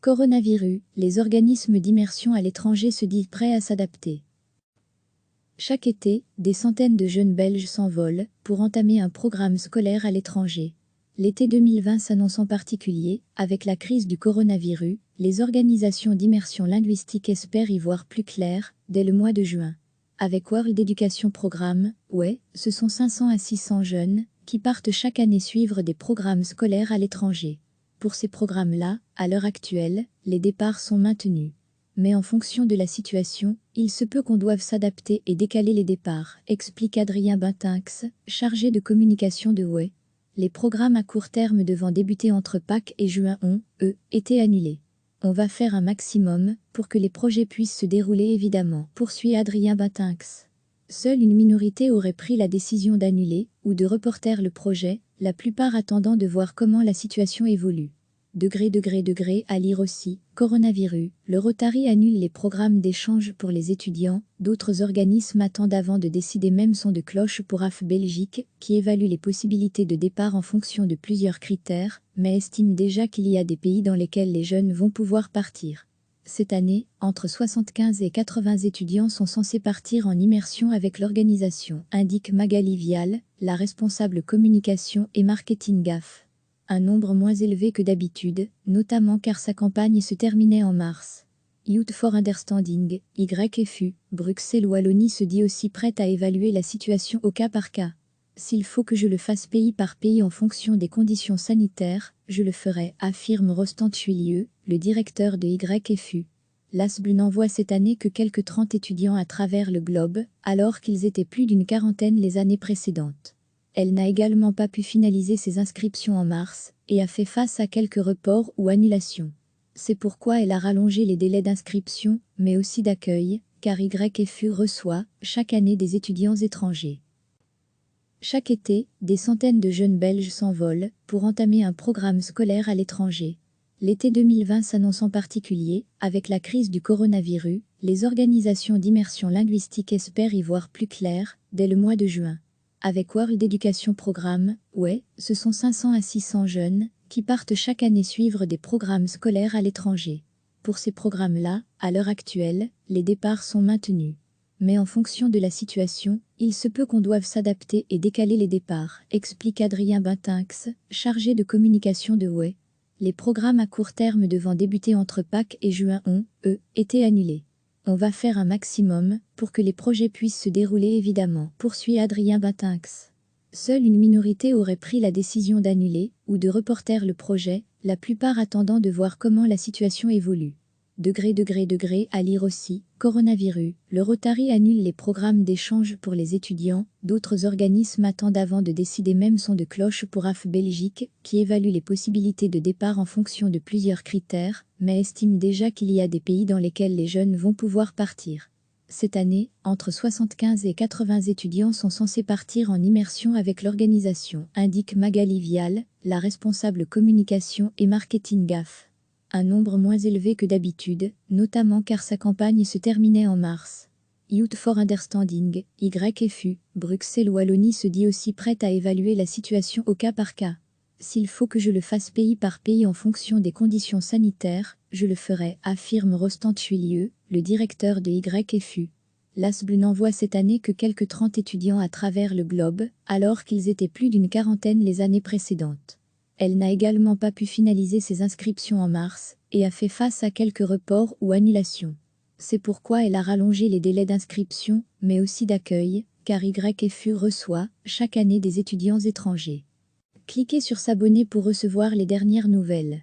Coronavirus, les organismes d'immersion à l'étranger se disent prêts à s'adapter. Chaque été, des centaines de jeunes Belges s'envolent pour entamer un programme scolaire à l'étranger. L'été 2020 s'annonce en particulier, avec la crise du coronavirus, les organisations d'immersion linguistique espèrent y voir plus clair dès le mois de juin. Avec World Education Programme, ouais, ce sont 500 à 600 jeunes qui partent chaque année suivre des programmes scolaires à l'étranger. Pour ces programmes-là, à l'heure actuelle, les départs sont maintenus. Mais en fonction de la situation, il se peut qu'on doive s'adapter et décaler les départs, explique Adrien Bintinx, chargé de communication de WE. Les programmes à court terme devant débuter entre Pâques et juin ont, eux, été annulés. On va faire un maximum pour que les projets puissent se dérouler évidemment, poursuit Adrien Bintinx. Seule une minorité aurait pris la décision d'annuler ou de reporter le projet, la plupart attendant de voir comment la situation évolue. À lire aussi, coronavirus, le Rotary annule les programmes d'échange pour les étudiants, d'autres organismes attendent avant de décider même son de cloche pour AF Belgique, qui évalue les possibilités de départ en fonction de plusieurs critères, mais estime déjà qu'il y a des pays dans lesquels les jeunes vont pouvoir partir. Cette année, entre 75 et 80 étudiants sont censés partir en immersion avec l'organisation, indique Magali Vial, la responsable communication et marketing GAF. Un nombre moins élevé que d'habitude, notamment car sa campagne se terminait en mars. Youth for Understanding, YFU, Bruxelles-Wallonie se dit aussi prête à évaluer la situation au cas par cas. S'il faut que je le fasse pays par pays en fonction des conditions sanitaires, je le ferai, affirme Rostand Chuilieu, le directeur de YFU. L'ASBL n'envoie cette année que quelques 30 étudiants à travers le globe, alors qu'ils étaient plus d'une quarantaine les années précédentes. Elle n'a également pas pu finaliser ses inscriptions en mars et a fait face à quelques reports ou annulations. C'est pourquoi elle a rallongé les délais d'inscription, mais aussi d'accueil, car YFU reçoit chaque année des étudiants étrangers. Chaque été, des centaines de jeunes Belges s'envolent pour entamer un programme scolaire à l'étranger. L'été 2020 s'annonce en particulier, avec la crise du coronavirus, les organisations d'immersion linguistique espèrent y voir plus clair dès le mois de juin. Avec World Education Programme, ouais, ce sont 500 à 600 jeunes qui partent chaque année suivre des programmes scolaires à l'étranger. Pour ces programmes-là, à l'heure actuelle, les départs sont maintenus. Mais en fonction de la situation, il se peut qu'on doive s'adapter et décaler les départs, explique Adrien Bintinx, chargé de communication de WE. Les programmes à court terme devant débuter entre Pâques et juin ont, eux, été annulés. On va faire un maximum pour que les projets puissent se dérouler évidemment, poursuit Adrien Bintinx. Seule une minorité aurait pris la décision d'annuler ou de reporter le projet, la plupart attendant de voir comment la situation évolue. À lire aussi, coronavirus, le Rotary annule les programmes d'échange pour les étudiants, d'autres organismes attendent avant de décider même son de cloche pour AF Belgique, qui évalue les possibilités de départ en fonction de plusieurs critères, mais estime déjà qu'il y a des pays dans lesquels les jeunes vont pouvoir partir. Cette année, entre 75 et 80 étudiants sont censés partir en immersion avec l'organisation, indique Magali Vial, la responsable communication et marketing GAF. Un nombre moins élevé que d'habitude, notamment car sa campagne se terminait en mars. Youth for Understanding, YFU, Bruxelles-Wallonie se dit aussi prête à évaluer la situation au cas par cas. S'il faut que je le fasse pays par pays en fonction des conditions sanitaires, je le ferai, affirme Rostand Chuilieu, le directeur de YFU. L'ASBL n'envoie cette année que quelques 30 étudiants à travers le globe, alors qu'ils étaient plus d'une quarantaine les années précédentes. Elle n'a également pas pu finaliser ses inscriptions en mars et a fait face à quelques reports ou annulations. C'est pourquoi elle a rallongé les délais d'inscription, mais aussi d'accueil, car YFU reçoit chaque année des étudiants étrangers. Cliquez sur s'abonner pour recevoir les dernières nouvelles.